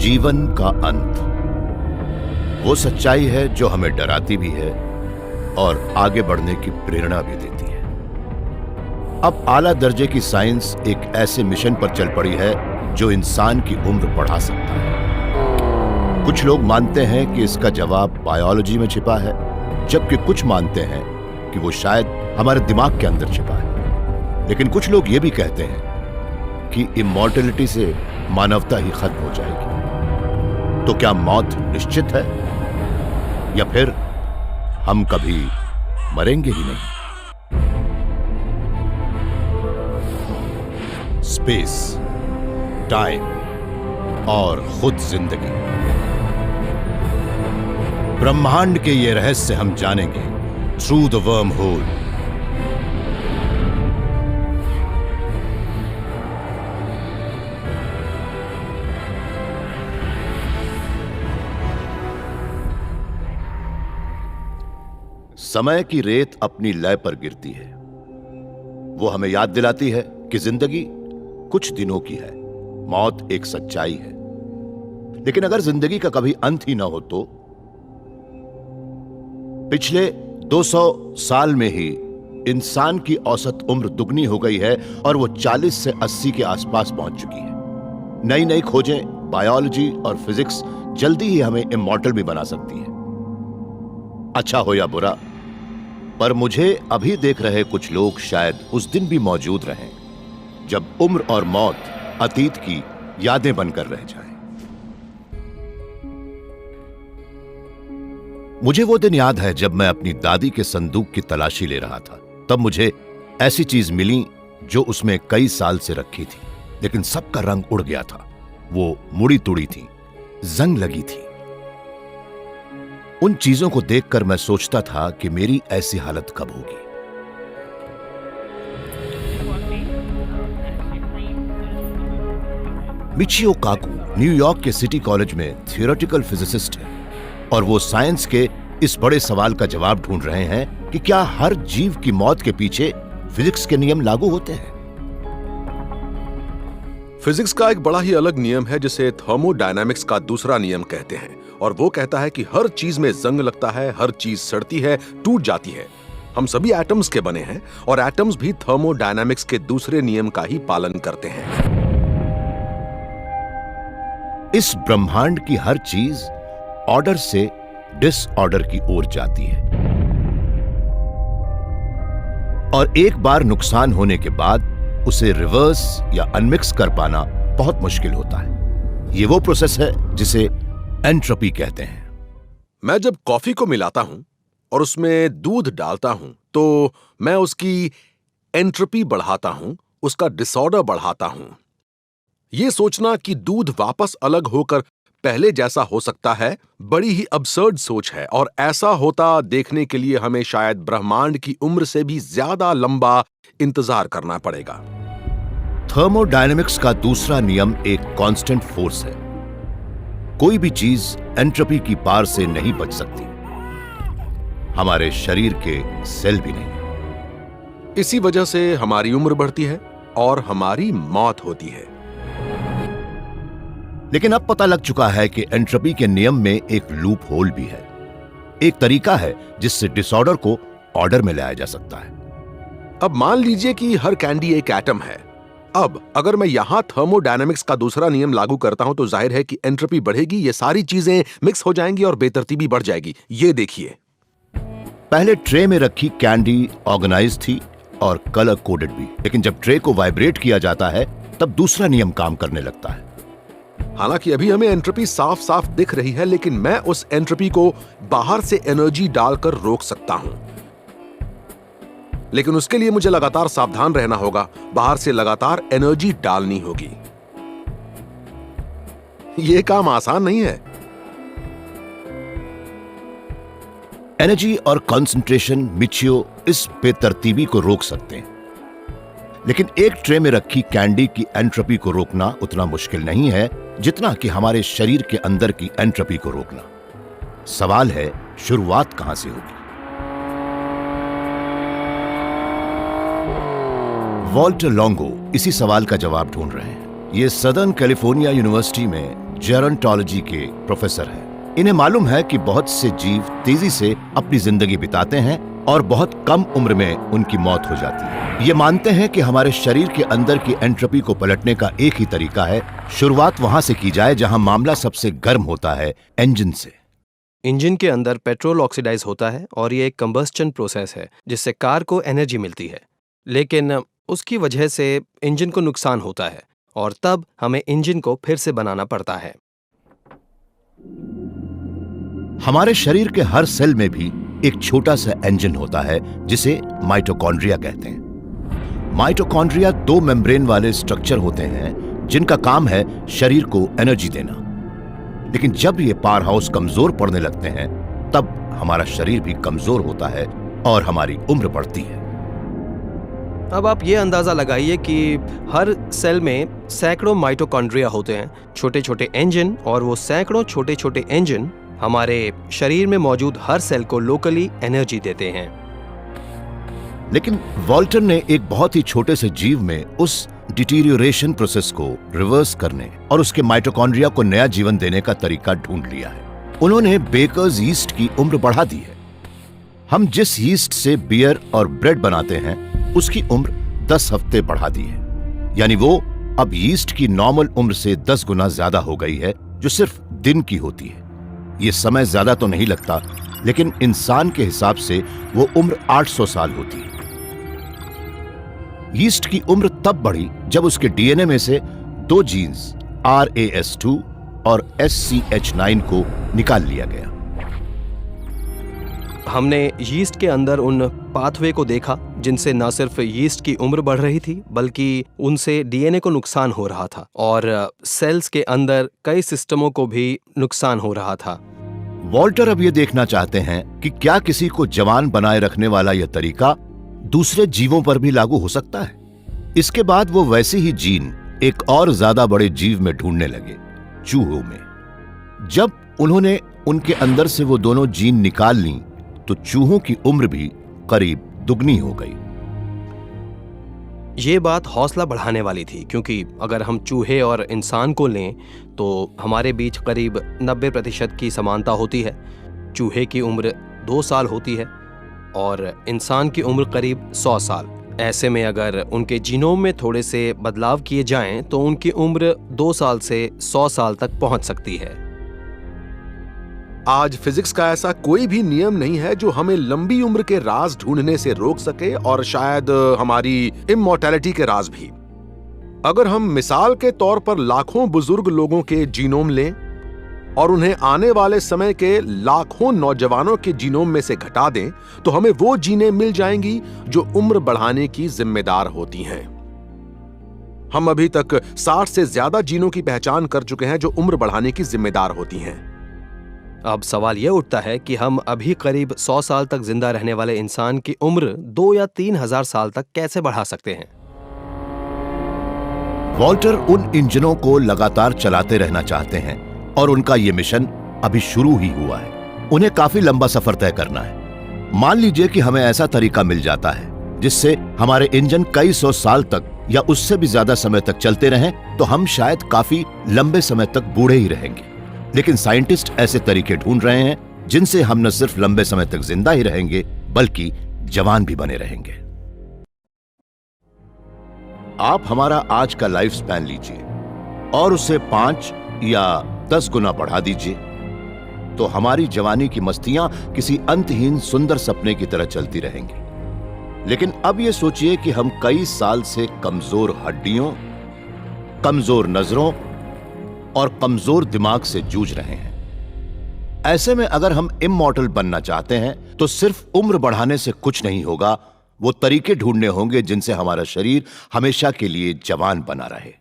जीवन का अंत वो सच्चाई है जो हमें डराती भी है और आगे बढ़ने की प्रेरणा भी देती है। अब आला दर्जे की साइंस एक ऐसे मिशन पर चल पड़ी है जो इंसान की उम्र बढ़ा सकता है। कुछ लोग मानते हैं कि इसका जवाब बायोलॉजी में छिपा है, जबकि कुछ मानते हैं कि वो शायद हमारे दिमाग के अंदर छिपा है। लेकिन कुछ लोग ये भी कहते हैं कि इमॉर्टैलिटी से मानवता ही खत्म हो जाएगी। तो क्या मौत निश्चित है या फिर हम कभी मरेंगे ही नहीं? स्पेस, टाइम और खुद जिंदगी, ब्रह्मांड के ये रहस्य हम जानेंगे थ्रू द वर्म होल। समय की रेत अपनी लय पर गिरती है। वो हमें याद दिलाती है कि जिंदगी कुछ दिनों की है, मौत एक सच्चाई है। लेकिन अगर जिंदगी का कभी अंत ही ना हो तो? पिछले 200 साल में ही इंसान की औसत उम्र दुगनी हो गई है और वो 40 से 80 के आसपास पहुंच चुकी है। नई नई खोजें, बायोलॉजी और फिजिक्स जल्दी ही हमें इमॉर्टल भी बना सकती है। अच्छा हो या बुरा, पर मुझे अभी देख रहे कुछ लोग शायद उस दिन भी मौजूद रहें जब उम्र और मौत अतीत की यादें बनकर रह जाएं। मुझे वो दिन याद है जब मैं अपनी दादी के संदूक की तलाशी ले रहा था। तब मुझे ऐसी चीज मिली जो उसमें कई साल से रखी थी, लेकिन सबका रंग उड़ गया था। वो मुड़ी तुड़ी थी, जंग लगी थी। उन चीजों को देखकर मैं सोचता था कि मेरी ऐसी हालत कब होगी। मिचियो काकू न्यूयॉर्क के सिटी कॉलेज में थियोरेटिकल फिजिसिस्ट है और वो साइंस के इस बड़े सवाल का जवाब ढूंढ रहे हैं कि क्या हर जीव की मौत के पीछे फिजिक्स के नियम लागू होते हैं। फिजिक्स का एक बड़ा ही अलग नियम है जिसे थर्मोडायनामिक्स का दूसरा नियम कहते हैं, और वो कहता है कि हर चीज में जंग लगता है, हर चीज सड़ती है, टूट जाती है। हम सभी एटम्स के बने हैं और एटम्स भी थर्मोडायनामिक्स के दूसरे नियम का ही पालन करते हैं। इस ब्रह्मांड की हर चीज ऑर्डर से डिसऑर्डर की ओर जाती है और एक बार नुकसान होने के बाद उसे रिवर्स या अनमिक्स कर पाना बहुत मुश्किल होता है। यह वो प्रोसेस है जिसे एंट्रोपी कहते हैं। मैं जब कॉफी को मिलाता हूं और उसमें दूध डालता हूं तो मैं उसकी एंट्रोपी बढ़ाता हूं, उसका डिसऑर्डर बढ़ाता हूं। यह सोचना कि दूध वापस अलग होकर पहले जैसा हो सकता है बड़ी ही अबसर्ड सोच है, और ऐसा होता देखने के लिए हमें शायद ब्रह्मांड की उम्र से भी ज्यादा लंबा इंतजार करना पड़ेगा। थर्मोडायनेमिक्स का दूसरा नियम एक कांस्टेंट फोर्स है। कोई भी चीज एंट्रोपी की पार से नहीं बच सकती, हमारे शरीर के सेल भी नहीं। इसी वजह से हमारी उम्र बढ़ती है और हमारी मौत होती है। लेकिन अब पता लग चुका है कि एंट्रोपी के नियम में एक लूप होल भी है। एक तरीका है जिससे डिसऑर्डर को ऑर्डर में लाया जा सकता है। अब मान लीजिए कि हर कैंडी एक एटम है। अब अगर मैं यहां थर्मोडायनामिक्स का दूसरा नियम लागू करता हूं तो जाहिर है कि एंट्रोपी बढ़ेगी, ये सारी चीजें मिक्स हो जाएंगी और बेतरतीबी बढ़ जाएगी। ये देखिए, पहले ट्रे में रखी कैंडी ऑर्गेनाइज थी और कलर कोडेड भी, लेकिन जब ट्रे को वाइब्रेट किया जाता है तब दूसरा नियम काम करने लगता है। हालांकि अभी हमें एंट्रोपी साफ साफ दिख रही है, लेकिन मैं उस एंट्रोपी को बाहर से एनर्जी डालकर रोक सकता हूं। लेकिन उसके लिए मुझे लगातार सावधान रहना होगा, बाहर से लगातार एनर्जी डालनी होगी। यह काम आसान नहीं है। एनर्जी और कंसंट्रेशन मिचियो इस बेतरतीबी को रोक सकते हैं, लेकिन एक ट्रे में रखी कैंडी की एंट्रोपी को रोकना उतना मुश्किल नहीं है जितना कि हमारे शरीर के अंदर की एंट्रोपी को रोकना। सवाल है, शुरुआत कहां से होगी? वॉल्टर लॉन्गो इसी सवाल का जवाब ढूंढ रहे हैं। ये सदर्न कैलिफोर्निया यूनिवर्सिटी में जेरोंटोलॉजी के प्रोफेसर हैं। इन्हें मालूम है कि बहुत से जीव तेजी से अपनी जिंदगी बिताते हैं और बहुत कम उम्र में उनकी मौत हो जाती है। ये मानते हैं कि हमारे शरीर के अंदर की एंट्रोपी को पलटने का एक ही तरीका है, शुरुआत वहां से की जाए जहां मामला सबसे गर्म होता है, इंजन से। इंजन के अंदर पेट्रोल ऑक्सीडाइज होता है और ये एक कंबस्टन प्रोसेस है जिससे कार को एनर्जी मिलती है, लेकिन उसकी वजह से इंजन को नुकसान होता है और तब हमें इंजन को फिर से बनाना पड़ता है। हमारे शरीर के हर सेल में भी एक छोटा सा इंजन होता है जिसे माइटोकॉन्ड्रिया कहते हैं। माइटोकॉन्ड्रिया 2 मेम्ब्रेन वाले स्ट्रक्चर होते हैं जिनका काम है शरीर को एनर्जी देना। लेकिन जब ये पावर हाउस कमजोर पड़ने लगते हैं तब हमारा शरीर भी कमजोर होता है और हमारी उम्र बढ़ती है। अब आप ये अंदाजा लगाइए कि हर सेल में सैकड़ों माइटोकॉन्ड्रिया होते हैं, छोटे छोटे इंजन, और वो सैकड़ों छोटे छोटे इंजन हमारे शरीर में मौजूद हर सेल को लोकली एनर्जी देते हैं। लेकिन वॉल्टर ने एक बहुत ही छोटे से जीव में उस डिटीरियोरेशन प्रोसेस को रिवर्स करने और उसके माइटोकॉन्ड्रिया को नया जीवन देने का तरीका ढूंढ लिया है। उन्होंने बेकर्स यीस्ट की उम्र बढ़ा दी है। हम जिस यीस्ट से बियर और ब्रेड बनाते हैं उसकी उम्र 10 हफ्ते बढ़ा दी है, यानी वो अब यीस्ट की नॉर्मल उम्र से 10 गुना ज्यादा हो गई है, जो सिर्फ दिन की होती है। ये समय ज्यादा तो नहीं लगता, लेकिन इंसान के हिसाब से वो उम्र 800 साल होती है। यीस्ट की उम्र तब बढ़ी जब उसके डीएनए में से 2 जीन्स RAS2 और SCH9 को निकाल लिया गया। हमने यीस्ट के अंदर उन पाथवे को देखा जिनसे न सिर्फ यीस्ट की उम्र बढ़ रही थी बल्कि उनसे डीएनए को नुकसान हो रहा था और सेल्स के अंदर कई सिस्टमों को भी नुकसान हो रहा था। वॉल्टर अब ये देखना चाहते हैं कि क्या किसी को जवान बनाए रखने वाला यह तरीका दूसरे जीवों पर भी लागू हो सकता है। इसके बाद वो वैसी ही जीन एक और ज्यादा बड़े जीव में ढूंढने लगे, चूहों में। जब उन्होंने उनके अंदर से वो दोनों जीन निकाल ली तो चूहों की उम्र भी करीब दुगनी हो गई। ये बात हौसला बढ़ाने वाली थी, क्योंकि अगर हम चूहे और इंसान को लें तो हमारे बीच करीब 90% की समानता होती है। चूहे की उम्र 2 साल होती है और इंसान की उम्र करीब 100 साल। ऐसे में अगर उनके जीनोम में थोड़े से बदलाव किए जाएं तो उनकी उम्र 2 साल से 100 साल तक पहुंच सकती है। आज फिजिक्स का ऐसा कोई भी नियम नहीं है जो हमें लंबी उम्र के राज ढूंढने से रोक सके, और शायद हमारी इमॉर्टैलिटी के राज भी। अगर हम मिसाल के तौर पर लाखों बुजुर्ग लोगों के जीनोम लें और उन्हें आने वाले समय के लाखों नौजवानों के जीनोम में से घटा दें तो हमें वो जीनें मिल जाएंगी जो उम्र बढ़ाने की जिम्मेदार होती हैं। हम अभी तक 60 से ज्यादा जीनों की पहचान कर चुके हैं जो उम्र बढ़ाने की जिम्मेदार होती हैं। अब सवाल यह उठता है कि हम अभी करीब 100 साल तक जिंदा रहने वाले इंसान की उम्र 2 या 3 हजार साल तक कैसे बढ़ा सकते हैं। वॉल्टर उन इंजनों को लगातार चलाते रहना चाहते हैं और उनका यह मिशन अभी शुरू ही हुआ है। उन्हें काफी लंबा सफर तय करना है। मान लीजिए कि हमें ऐसा तरीका मिल जाता है जिससे हमारे इंजन कई 100 साल तक या उससे भी ज्यादा समय तक चलते रहें, तो हम शायद काफी लंबे समय तक बूढ़े ही रहेंगे। लेकिन साइंटिस्ट ऐसे तरीके ढूंढ रहे हैं जिनसे हम न सिर्फ लंबे समय तक जिंदा ही रहेंगे बल्कि जवान भी बने रहेंगे। आप हमारा आज का लाइफ स्पैन लीजिए और उसे 5 या 10 गुना बढ़ा दीजिए, तो हमारी जवानी की मस्तियां किसी अंतहीन सुंदर सपने की तरह चलती रहेंगी। लेकिन अब यह सोचिए कि हम कई साल से कमजोर हड्डियों, कमजोर नजरों और कमजोर दिमाग से जूझ रहे हैं। ऐसे में अगर हम इमॉर्टल बनना चाहते हैं तो सिर्फ उम्र बढ़ाने से कुछ नहीं होगा, वो तरीके ढूंढने होंगे जिनसे हमारा शरीर हमेशा के लिए जवान बना रहे।